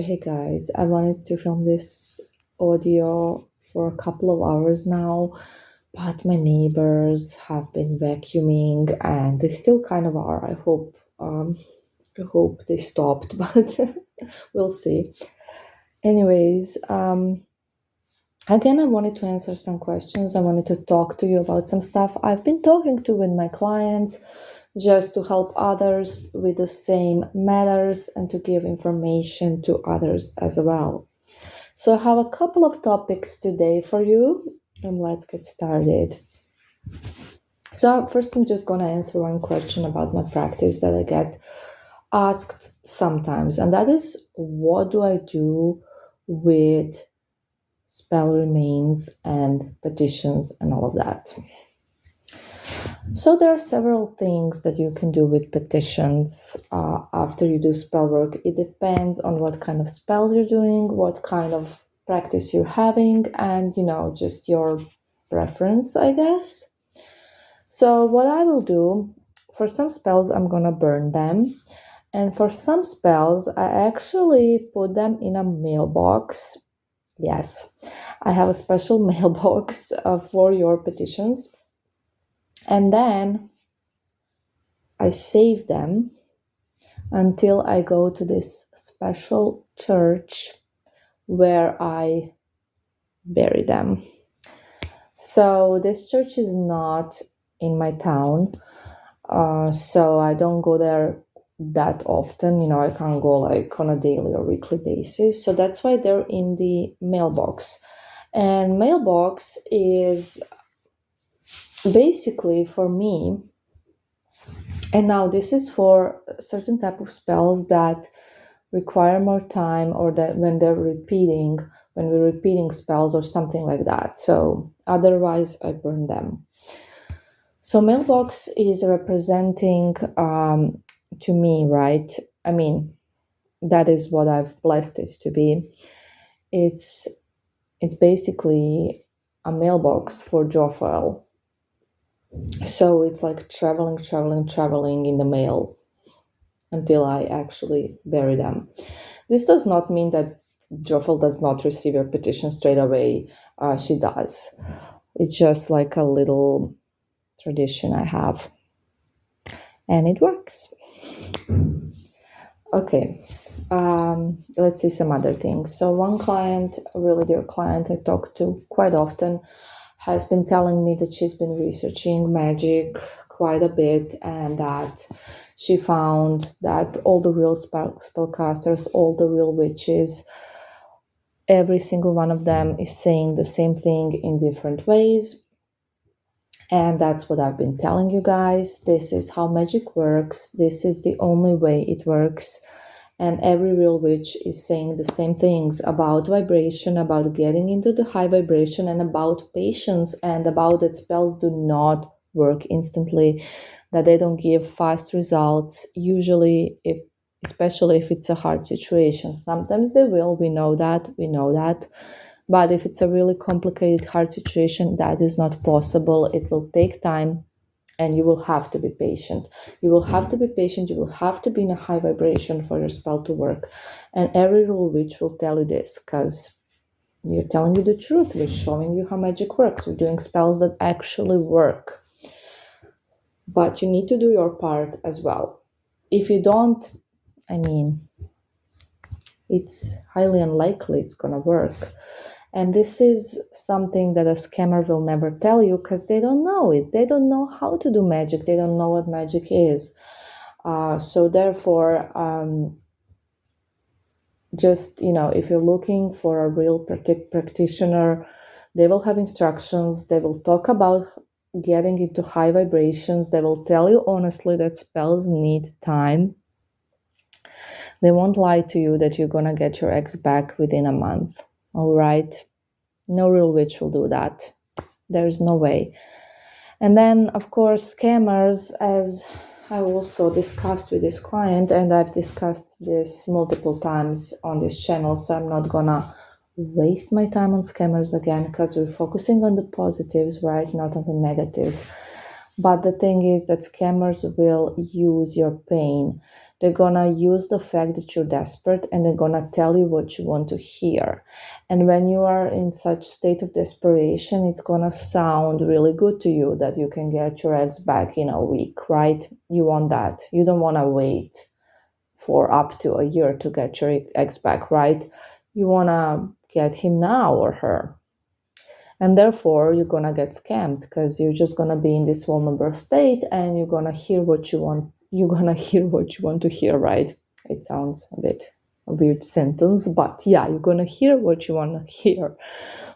Hey guys, I wanted to film this audio for a couple of hours now, but my neighbors have been vacuuming and they still kind of are. I hope they stopped, but we'll see. Anyways, again, I wanted to answer some questions. I wanted to talk to you about some stuff I've been talking to with my clients just to help others with the same matters and to give information to others as well. So, I have a couple of topics today for you, and let's get started. So, first, I'm just going to answer one question about my practice that I get asked sometimes, and that is what do I do with spell remains and petitions and all of that? So there are several things that you can do with petitions after you do spell work. It depends on what kind of spells you're doing, what kind of practice you're having, and just your preference, I guess. So what I will do, for some spells, I'm gonna burn them. And for some spells, I actually put them in a mailbox. Yes, I have a special mailbox for your petitions. And then I save them until I go to this special church where I bury them. So this church is not in my town, so I don't go there that often. I can't go like on a daily or weekly basis. So that's why they're in the mailbox. And mailbox is basically for me. And now this is for certain type of spells that require more time, or that when we're repeating spells or something like that. So otherwise I burn them. So mailbox is representing to me, right? I mean, that is what I've blessed it to be. It's basically a mailbox for Jophiel. So it's like traveling in the mail until I actually bury them. This does not mean that Jophiel does not receive your petition straight away. She does. It's just like a little tradition I have. And it works. Okay. Let's see some other things. So one client, a really dear client I talk to quite often, has been telling me that she's been researching magic quite a bit, and that she found that all the real spellcasters, all the real witches, every single one of them is saying the same thing in different ways. And that's what I've been telling you guys. This is how magic works. This is the only way it works. And every real witch is saying the same things about vibration, about getting into the high vibration, and about patience, and about that spells do not work instantly, that they don't give fast results, usually, especially if it's a hard situation. Sometimes they will, we know that. But if it's a really complicated, hard situation, that is not possible. It will take time. And you will have to be patient. You will have to be in a high vibration for your spell to work. And every real witch will tell you this, because we're telling you the truth. We're showing you how magic works. We're doing spells that actually work. But you need to do your part as well. If you don't, it's highly unlikely it's gonna work. And this is something that a scammer will never tell you, because they don't know it. They don't know how to do magic. They don't know what magic is. So therefore, if you're looking for a real practitioner, they will have instructions. They will talk about getting into high vibrations. They will tell you honestly that spells need time. They won't lie to you that you're going to get your ex back within a month. All right? No real witch will do that. There's no way. And then, of course, scammers, as I also discussed with this client, and I've discussed this multiple times on this channel, so I'm not gonna waste my time on scammers again, because we're focusing on the positives, right? Not on the negatives. But the thing is that scammers will use your pain They're gonna use the fact that you're desperate, and they're gonna tell you what you want to hear. And when you are in such state of desperation, it's gonna sound really good to you that you can get your ex back in a week, right? You want that. You don't want to wait for up to a year to get your ex back, right? You want to get him now or her. And therefore, you're going to get scammed because you're just going to be in this vulnerable state, and you're going to hear what you want. You're going to hear what you want to hear, right? It sounds a bit a weird sentence, but yeah, you're going to hear what you want to hear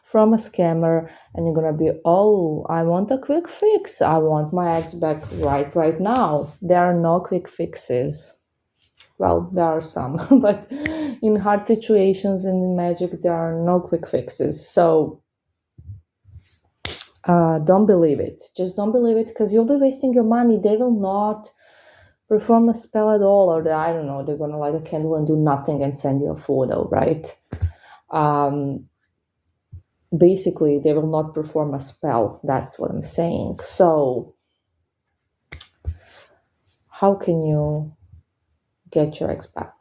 from a scammer, and you're going to be, oh, I want a quick fix. I want my ex back right now. There are no quick fixes. Well, there are some, but in hard situations and in magic, there are no quick fixes. So don't believe it. Just don't believe it, because you'll be wasting your money. They will not perform a spell at all, or I don't know, they're gonna light a candle and do nothing and send you a photo, right? Basically, they will not perform a spell. That's what I'm saying. So how can you get your ex back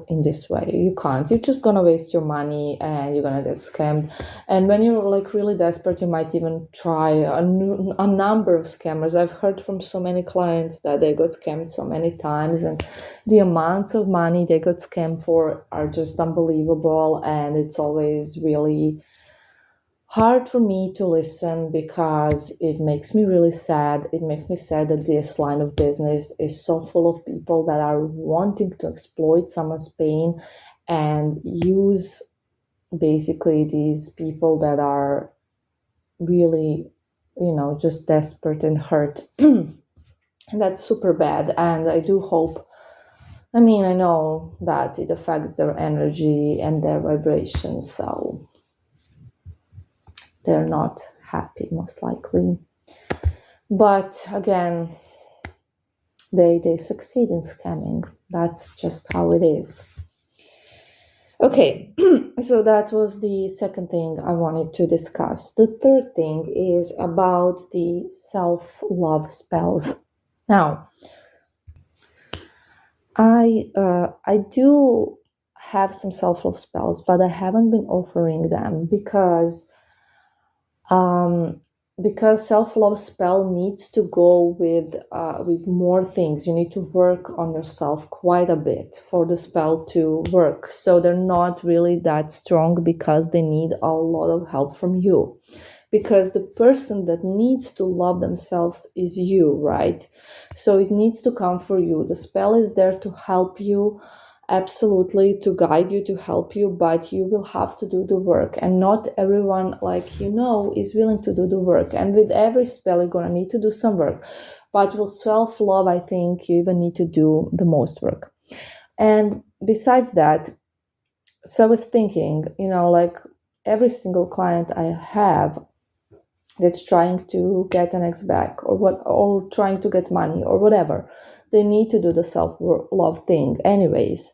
in this way? You can't. You're just gonna waste your money and you're gonna get scammed. And when you're like really desperate, you might even try a number of scammers. I've heard from so many clients that they got scammed so many times, and the amounts of money they got scammed for are just unbelievable. And it's always really hard for me to listen, because it makes me really sad. It makes me sad that this line of business is so full of people that are wanting to exploit someone's pain and use basically these people that are really, just desperate and hurt. And that's super bad. And I do hope, I know that it affects their energy and their vibration. So they're not happy, most likely. But again, they succeed in scamming. That's just how it is. Okay, so that was the second thing I wanted to discuss. The third thing is about the self-love spells. Now, I do have some self-love spells, but I haven't been offering them because self-love spell needs to go with more things. You need to work on yourself quite a bit for the spell to work. So they're not really that strong because they need a lot of help from you. Because the person that needs to love themselves is you, right? So it needs to come for you. The spell is there to help you, absolutely, to guide you, to help you, but you will have to do the work. And not everyone, is willing to do the work. And with every spell, you're going to need to do some work. But with self-love, I think you even need to do the most work. And besides that, so I was thinking, every single client I have that's trying to get an ex back, or trying to get money or whatever, they need to do the self-love thing anyways.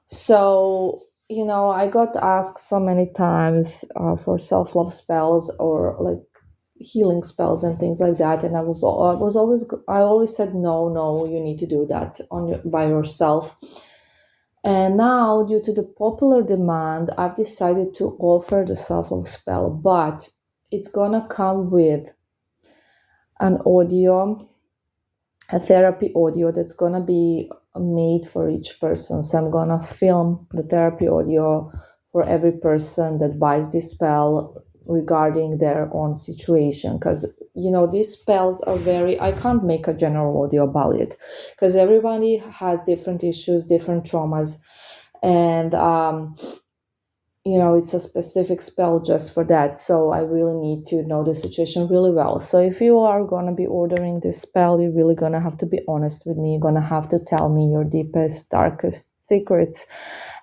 So, I got asked so many times for self-love spells or like healing spells and things like that, and I always said no, you need to do that by yourself. And now, due to the popular demand, I've decided to offer the self-love spell, but it's gonna come with an audio, a therapy audio that's gonna be made for each person. So I'm gonna film the therapy audio for every person that buys this spell regarding their own situation, because these spells are I can't make a general audio about it, because everybody has different issues, different traumas, and it's a specific spell just for that. So I really need to know the situation really well. So if you are going to be ordering this spell, you're really going to have to be honest with me. You're going to have to tell me your deepest, darkest secrets,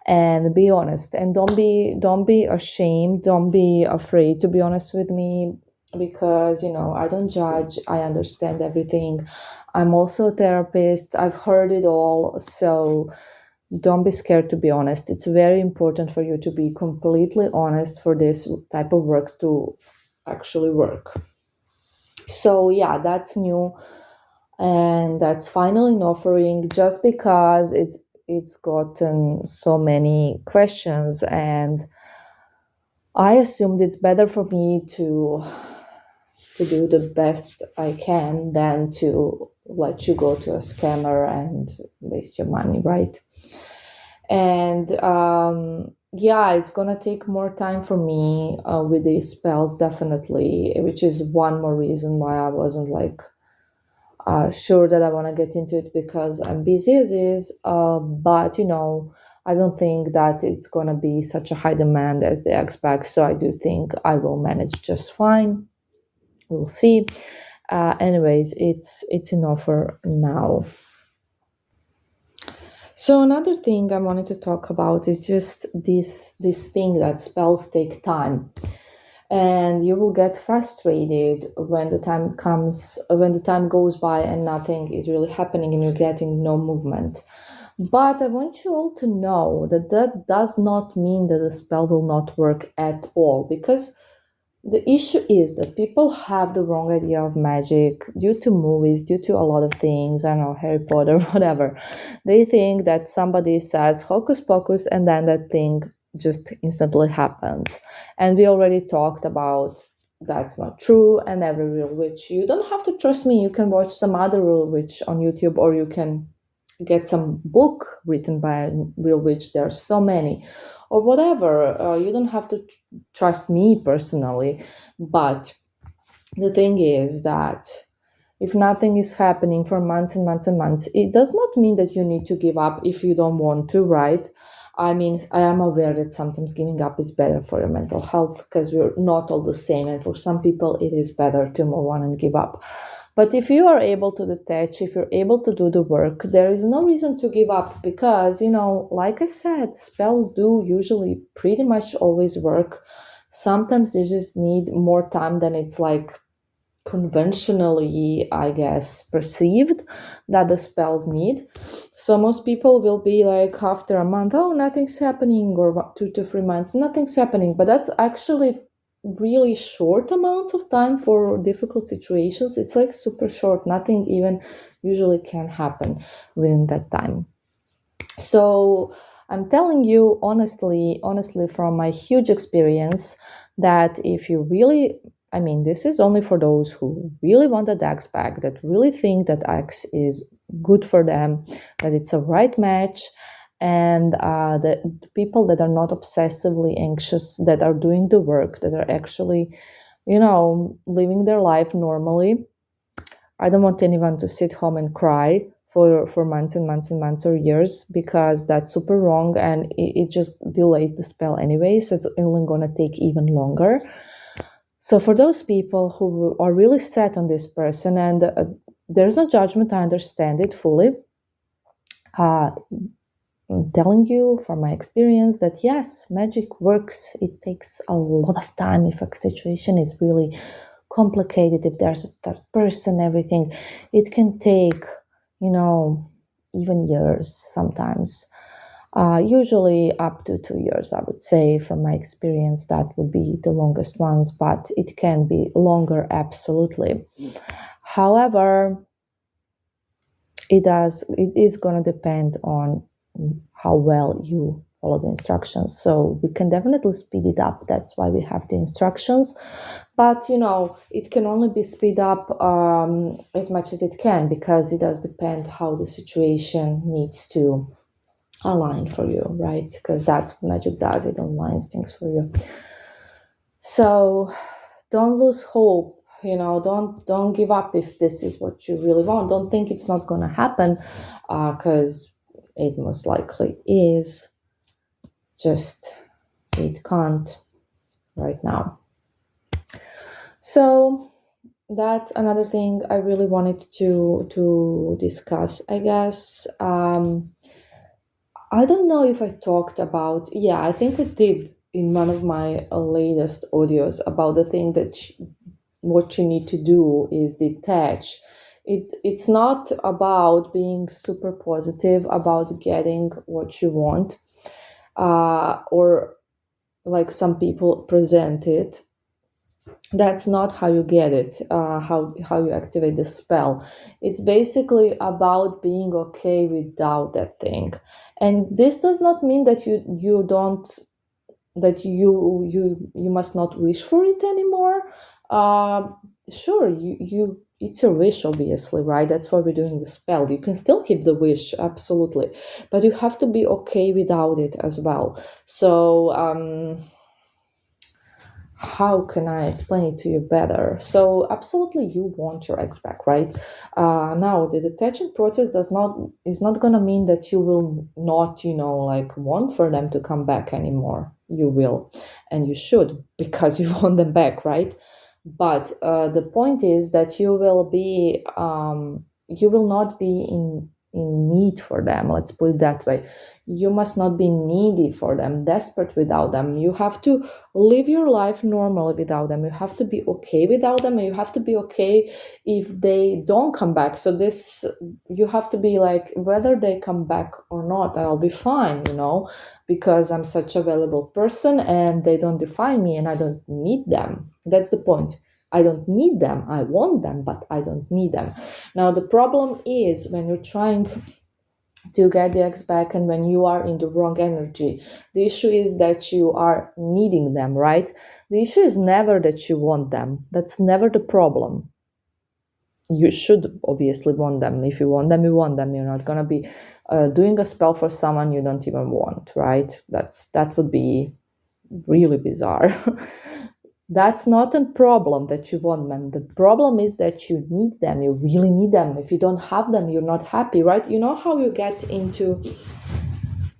and be honest. And don't be ashamed. Don't be afraid to be honest with me, because I don't judge. I understand everything. I'm also a therapist. I've heard it all. So don't be scared to be honest. It's very important for you to be completely honest for this type of work to actually work. So yeah, that's new. and that's finally an offering just because it's gotten so many questions, and I assumed it's better for me to do the best I can than to let you go to a scammer and waste your money, right? And yeah, it's gonna take more time for me with these spells, definitely, which is one more reason why I wasn't like sure that I want to get into it, because I'm busy as is. But I don't think that it's gonna be such a high demand as they expect. So I do think I will manage just fine. We'll see. Anyways, it's an offer now. So another thing I wanted to talk about is just this thing that spells take time, and you will get frustrated when the time goes by and nothing is really happening and you're getting no movement. But I want you all to know that that does not mean that the spell will not work at all, because the issue is that people have the wrong idea of magic due to movies, due to a lot of things. I don't know, Harry Potter, whatever. They think that somebody says hocus pocus and then that thing just instantly happens. And we already talked about that's not true, and every real witch. You don't have to trust me. You can watch some other real witch on YouTube, or you can get some book written by a real witch. There are so many, or whatever. You don't have to trust me personally, but the thing is that if nothing is happening for months and months and months, it does not mean that you need to give up if you don't want to, right? I mean, I am aware that sometimes giving up is better for your mental health, because we're not all the same, and for some people it is better to move on and give up. But if you are able to detach, if you're able to do the work, there is no reason to give up, because, like I said, spells do usually pretty much always work. Sometimes you just need more time than it's like conventionally, I guess, perceived that the spells need. So most people will be like, after a month, oh, nothing's happening, or 2 to 3 months, nothing's happening. But that's actually really short amounts of time for difficult situations. It's like super short. Nothing even usually can happen within that time. So I'm telling you honestly from my huge experience, that if you really, I mean, this is only for those who really want the Dax back, that really think that Axe is good for them, that it's a right match, and the people that are not obsessively anxious, that are doing the work, that are actually, living their life normally. I don't want anyone to sit home and cry for months and months and months or years, because that's super wrong, and it just delays the spell anyway, so it's only going to take even longer. So for those people who are really set on this person, and there's no judgment, I understand it fully. I'm telling you from my experience that yes, magic works. It takes a lot of time if a situation is really complicated, if there's a third person, everything. It can take, even years sometimes. Usually up to 2 years, I would say, from my experience, that would be the longest ones, but it can be longer, absolutely. However, it is going to depend on how well you follow the instructions. So we can definitely speed it up. That's why we have the instructions. But it can only be speed up as much as it can, because it does depend how the situation needs to align for you, right? Because that's what magic does. It aligns things for you. So don't lose hope. Don't give up if this is what you really want. Don't think it's not going to happen, because it most likely is. Just it can't right now. So that's another thing I really wanted to discuss, I guess. I don't know if I talked about, yeah, I think I did in one of my latest audios, about the thing that what you need to do is detach. It's not about being super positive about getting what you want, or like some people present it. That's not how you get it, how you activate the spell. It's basically about being okay without that thing. And this does not mean that you don't, that you must not wish for it anymore. uh, sure, you it's your wish, obviously, right? That's why we're doing the spell. You can still keep the wish, absolutely, but you have to be okay without it as well. So how can I explain it to you better? So absolutely, you want your ex back, right? Now the detaching process does not is not gonna mean that you will not, like, want for them to come back anymore. You will, and you should, because you want them back, right? But the point is that you will not be in need for them. Let's put it that way. You must not be needy for them, desperate without them. You have to live your life normally without them. You have to be okay without them, and you have to be okay if they don't come back. So this, you have to be like, whether they come back or not, I'll be fine, because I'm such a valuable person and they don't define me and I don't need them. That's the point. I don't need them. I want them, but I don't need them. Now the problem is when you're trying to get the ex back and when you are in the wrong energy. The issue is that you are needing them, right? The issue is never that you want them. That's never the problem. You should obviously want them. If you want them, you want them. You're not gonna be doing a spell for someone you don't even want, right? That would be really bizarre. That's not a problem that you want them. The problem is that you need them. You really need them. If you don't have them, you're not happy, right? You know how you get into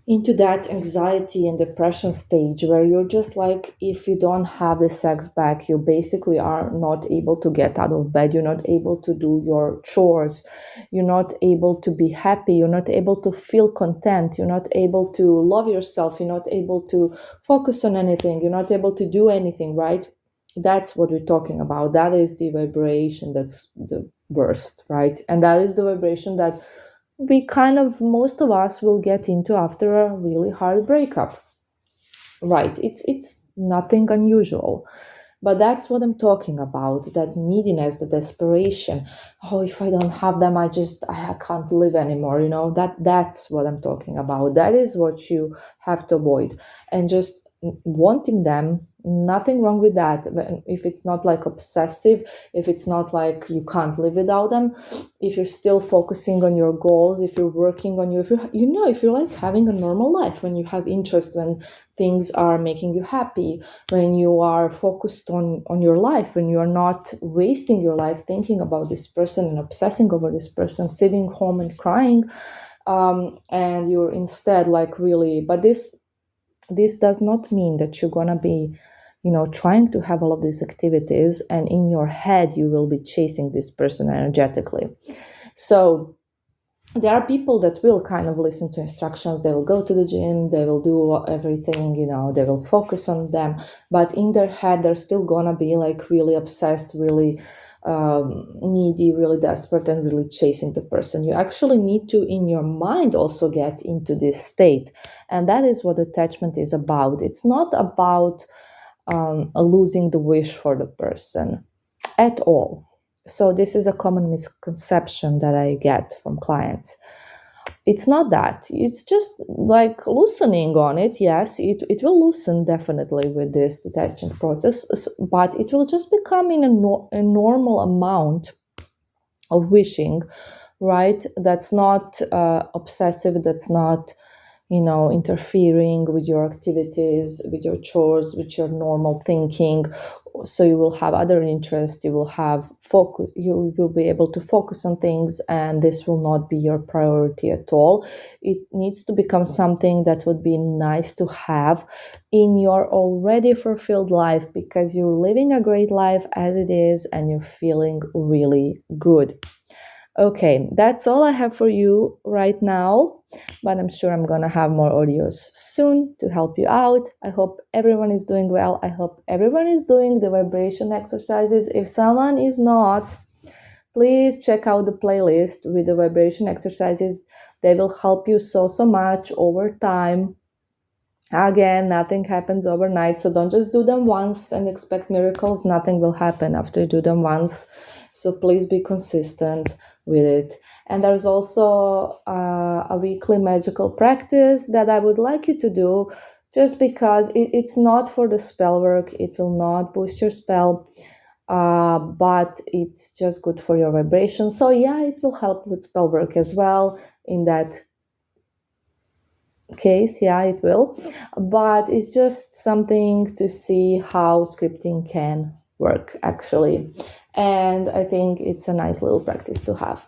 that anxiety and depression stage where you're just like, if you don't have the sex back, you basically are not able to get out of bed. You're not able to do your chores. You're not able to be happy. You're not able to feel content. You're not able to love yourself. You're not able to focus on anything. You're not able to do anything, right? That's what we're talking about. That is the vibration that's the worst, right? And that is the vibration that we kind of, most of us will get into after a really hard breakup, right? It's nothing unusual, but that's what I'm talking about, that neediness, the desperation. Oh, if I don't have them, I can't live anymore, that's what I'm talking about. That is what you have to avoid. And just wanting them, nothing wrong with that. If it's not like obsessive, if it's not like you can't live without them, if you're still focusing on your goals, if you're working on you, if you're like having a normal life, when you have interest, when things are making you happy, when you are focused on your life, when you are not wasting your life thinking about this person and obsessing over this person, sitting home and crying, and you're instead like really. But this does not mean that you're gonna be trying to have all of these activities and in your head you will be chasing this person energetically. So there are people that will kind of listen to instructions. They will go to the gym, they will do everything, they will focus on them, but in their head they're still gonna be like really obsessed, really needy, really desperate, and really chasing the person. You actually need to, in your mind, also get into this state. And that is what attachment is about. It's not about losing the wish for the person at all. So this is a common misconception that I get from clients. It's not that. It's just like loosening on it. Yes, it will loosen definitely with this detachment process, but it will just become in a normal amount of wishing, right? That's not obsessive. That's not interfering with your activities, with your chores, with your normal thinking. So you will have other interests, you will have focus, you will be able to focus on things, and this will not be your priority at all. It needs to become something that would be nice to have in your already fulfilled life, because you're living a great life as it is and you're feeling really good. Okay, that's all I have for you right now, but I'm sure I'm gonna have more audios soon to help you out. I hope everyone is doing well. I hope everyone is doing the vibration exercises. If someone is not, please check out the playlist with the vibration exercises. They will help you so much over time. Again, nothing happens overnight, so don't just do them once and expect miracles. Nothing will happen after you do them once. So please be consistent with it. And there's also a weekly magical practice that I would like you to do, just because it's not for the spell work, it will not boost your spell, but it's just good for your vibration. So, yeah, it will help with spell work as well in that case. Yeah, it will, but it's just something to see how scripting can work actually, and I think it's a nice little practice to have.